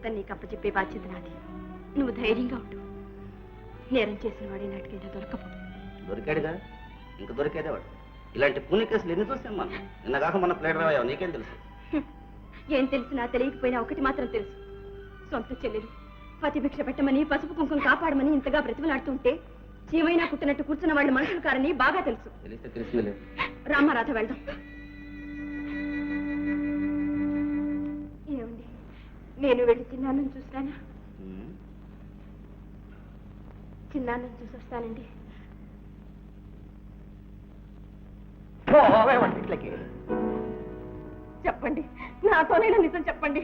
అతను నీకు అప్పచెప్పే బాధ్యత నాది. నువ్వు ధైర్యంగా ఉండు. నేరం చేసిన వాడి నాటికైనా దొరకపో. దొరికాడుగా, ఇంక దొరికేదే వాడు. ఇలాంటి పుణ్య కేసులు ఎన్ని చూస్తాం మనం. నిన్నగాక మన ప్లేట్ రావా, నీకేం తెలుసు? ఏం తెలిసినా తెలియకపోయినా ఒకటి మాత్రం తెలుసు. సొంత చెల్లెలు పతిభిక్ష పెట్టమని, పసుపు కుంకుమ కాపాడమని ఇంతగా బ్రతిమలాడుతుంటే చీమైనా కుట్టినట్టు కూర్చున్న వాళ్ళ మనుషులు కారని బాగా తెలుసు. తెలిసింది. రామారాధ వెళ్దాం. ఏమండి, నేను వెళ్ళి చిన్నాన్నను చూస్తానా? చిన్నాన్నను చూసి వస్తానండి. చెప్పండి, నాతోనైనా నిజం చెప్పండి.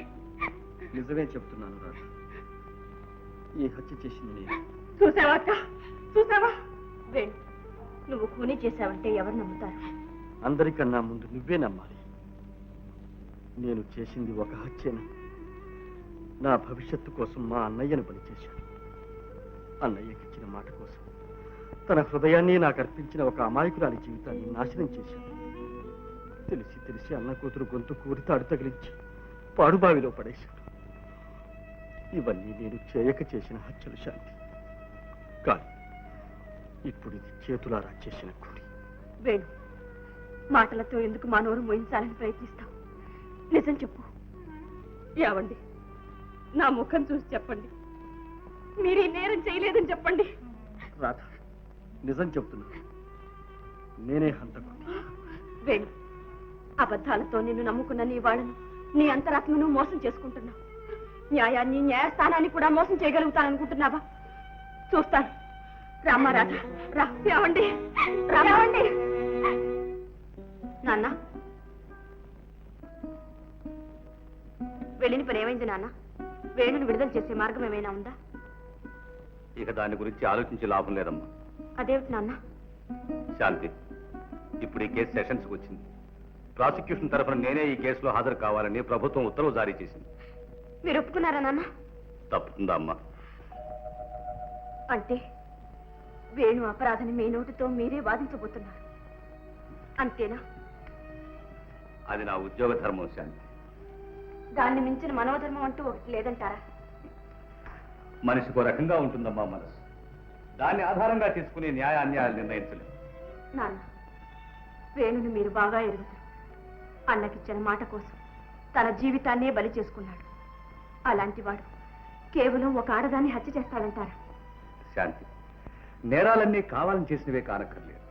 నిజమే చెప్తున్నాను రా. ఈ హత్య చేసింది నేను. చూసావా అక్క, చూసావా? వేణు, నువ్వు కూని చేశావంటే ఎవరు నమ్ముతారు? అందరికన్నా ముందు నువ్వే నమ్మాలి. నేను చేసింది ఒక హత్యను. నా భవిష్యత్తు కోసం మా అన్నయ్యను బలి చేశాను. అన్నయ్యకిచ్చిన మాట కోసం తన హృదయాన్ని నాకు అర్పించిన ఒక అమాయకురాలి జీవితాన్ని నాశనం చేశాను. తెలిసి తెలిసి అన్న కూతురు గొంతు కూరి తాడు తగిలించి పాడుబావిలో పడేశాను. ఇవన్నీ నేను చేయక చేసిన హత్యలు శాంతి. కానీ ఇప్పుడు ఇది చేతులారా చేసిన కూడి. వేణు, మాటలతో ఎందుకు మా నోరు మోయించాలని ప్రయత్నిస్తావు? నిజం చెప్పు. ఏవండి, నా ముఖం చూసి చెప్పండి. మీరు ఈ నేరం చేయలేదని చెప్పండి. రాధ, నిజం చెప్తున్నా, నేనే హంతకుడిని. వేణు, అబద్ధాలతో నిన్ను నమ్ముకున్న నీ వాళ్ళను, నీ అంతరాత్మను మోసం చేసుకుంటున్నావు. న్యాయాన్ని, న్యాయస్థానాన్ని కూడా మోసం చేయగలుగుతాననుకుంటున్నావా? చూస్తాను. రామారాధ, రా. ఏమండి, రావండి. నాన్న, వెళ్ళిన పని ఏమైంది నాన్న? వేణుని విడుదల చేసే మార్గం ఏమైనా ఉందా? ఇక దాని గురించి ఆలోచించే లాభం లేదమ్మా. అదేమిటి నాన్న? శాంతి, ఇప్పుడు ఈ కేసు సెషన్స్కి వచ్చింది. ప్రాసిక్యూషన్ తరఫున నేనే ఈ కేసులో హాజరు కావాలని ప్రభుత్వం ఉత్తర్వు జారీ చేసింది. మీరు ఒప్పుకున్నారా నాన్న? తప్పుతుందా అమ్మా? అంటే వేణు అపరాధని మీ నోటితో మీరే వాదించబోతున్నారు, అంతేనా? అది నా ఉద్యోగ ధర్మం శాంతి. దాన్ని మించిన మనోధర్మం అంటూ ఒకటి లేదంటారా? మనిషికో రకంగా ఉంటుందమ్మా మనసు. దాన్ని ఆధారంగా తీసుకుని న్యాయ అన్యాయాలు నిర్ణయించలేదు. నాన్న, వేణుని మీరు బాగా ఎరుగుతారు. అన్నకిచ్చిన మాట కోసం తన జీవితాన్నే బలి చేసుకున్నాడు. అలాంటి వాడు కేవలం ఒక ఆడదాన్ని హత్య చేస్తాడంటారా? శాంతి, నేరాలన్నీ కావాలని చేసినవే కానక్కర్లేదు.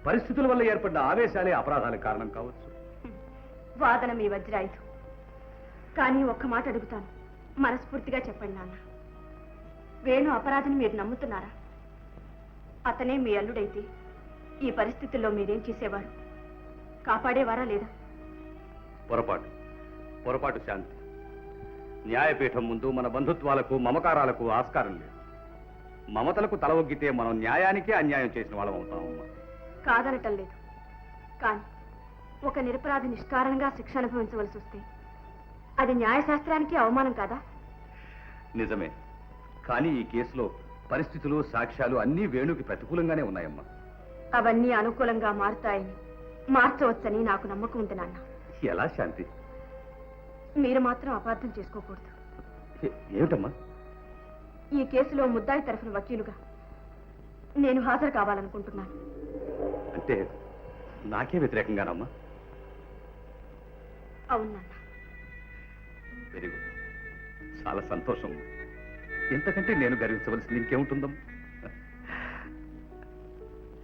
పరిస్థితుల వల్ల ఏర్పడిన ఆవేశాలే అపరాధాలకు కారణం కావచ్చు. వాదన మీ వజ్రాయుధం. కానీ ఒక్క మాట అడుగుతాను, మనస్ఫూర్తిగా చెప్పండి నాన్న. వేణు అపరాధిని మీరు నమ్ముతున్నారా? అతనే మీ అల్లుడైతే ఈ పరిస్థితుల్లో మీరేం చేసేవారు? కాపాడేవారా లేదా? పొరపాటు శాంతి. న్యాయపీఠం ముందు మన బంధుత్వాలకు, మమకారాలకు ఆస్కారం లేదు. మమతలకు తల ఒగ్గితే మనం న్యాయానికే అన్యాయం చేసిన వాళ్ళం అవుతామమ్మా. కాదనటం లేదు. కానీ ఒక నిరపరాధి నిష్కారణంగా శిక్ష అనుభవించవలసి వస్తే అది న్యాయశాస్త్రానికి అవమానం కాదా? నిజమే. కానీ ఈ కేసులో పరిస్థితులు, సాక్ష్యాలు అన్నీ వేణుకి ప్రతికూలంగానే ఉన్నాయమ్మా. అవన్నీ అనుకూలంగా మారుతాయని, మార్చవచ్చని నాకు నమ్మకం ఉంది నాన్న. ఎలా శాంతి? మీరు మాత్రం అపార్థం చేసుకోకూడదు. ఏమిటమ్మా? ఈ కేసులో ముద్దాయి తరఫున వకీలుగా నేను హాజరు కావాలనుకుంటున్నాను. అంటే నాకే వ్యతిరేకంగానమ్మా? అవును నాన్న. Very good. చాలా సంతోషం. ఇంతకంటే నేను గర్వించవలసింది ఇంకేముంటుందమ్మా?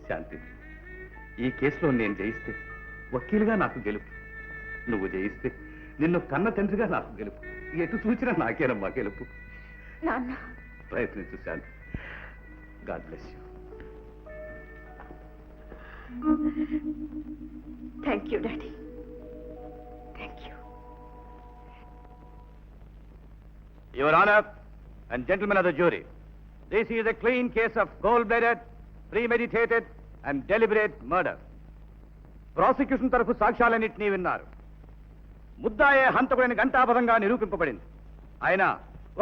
శాంతి, ఈ కేసులో నేను జయిస్తే వకీలుగా నాకు గెలుపు, నువ్వు జయిస్తే నిన్ను కన్న తండ్రిగా నాకు గెలుపు. ఎటు చూచినా నాకేనమ్మా గెలుపు. నాన్న, ప్రయత్నించు Shanti. God bless you. Thank you daddy. Thank you. Your Honor and gentlemen of the jury, this is a clean case of cold-blooded, premeditated and deliberate murder. Prosecution తరఫు సాక్ష్యాలన్నింటినీ విన్నారు. ముద్దాయే హంతకుడిని ఘంటాపథంగా నిరూపింపబడింది. అయినా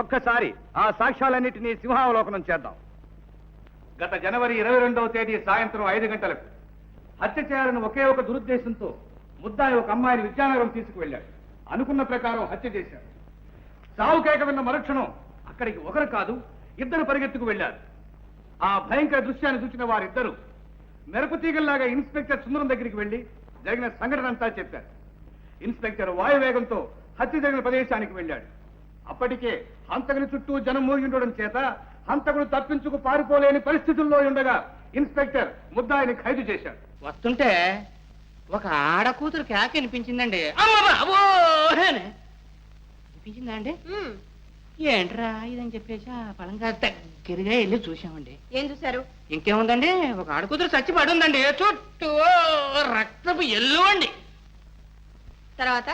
ఒక్కసారి ఆ సాక్ష్యాలన్నింటినీ సింహావలోకనం చేద్దాం. గత జనవరి 22వ తేదీ సాయంత్రం 5 గంటలకు హత్య చేయాలని ఒకే ఒక దురుద్దేశంతో ముద్దాయి ఒక అమ్మాయిని విద్యానగరం తీసుకువెళ్ళాడు. అనుకున్న ప్రకారం హత్య చేశాడు. చావు కేక విన్న మరుక్షణం అక్కడికి ఒకరు కాదు ఇద్దరు పరిగెత్తుకు వెళ్లారు. ఆ భయంకర దృశ్యాన్ని చూసిన వారిద్దరూ మెరుపుతీగల్లాగా ఇన్స్పెక్టర్ సుందరం దగ్గరికి వెళ్లి జరిగిన సంఘటన అంతా చెప్పారు. ఇన్స్పెక్టర్ వాయువేగంతో హత్య జరిగిన ప్రదేశానికి వెళ్ళాడు. అప్పటికే హంతకుని చుట్టూ జనం మూగి ఉండడం చేత హంతకుడు తప్పించుకు పారిపోలేని పరిస్థితుల్లో ఉండగా ఇన్స్పెక్టర్ ముద్దాయిని ఖైదు చేశాడు. వస్తుంటే ఒక ఆడ కూతురు కేక వినిపించిందండి. అమ్మ బాబో వినిపించిందా అండి? ఏంట్రా ఇదని చెప్పేసి ఆ పలంగా దగ్గరగా వెళ్ళి చూసామండి. ఏం చూశారు? ఇంకేముందండి, ఒక ఆడ కూతురు చచ్చి పడి ఉందండి. చుట్టూ రక్తపు ఎల్లు అండి. తర్వాత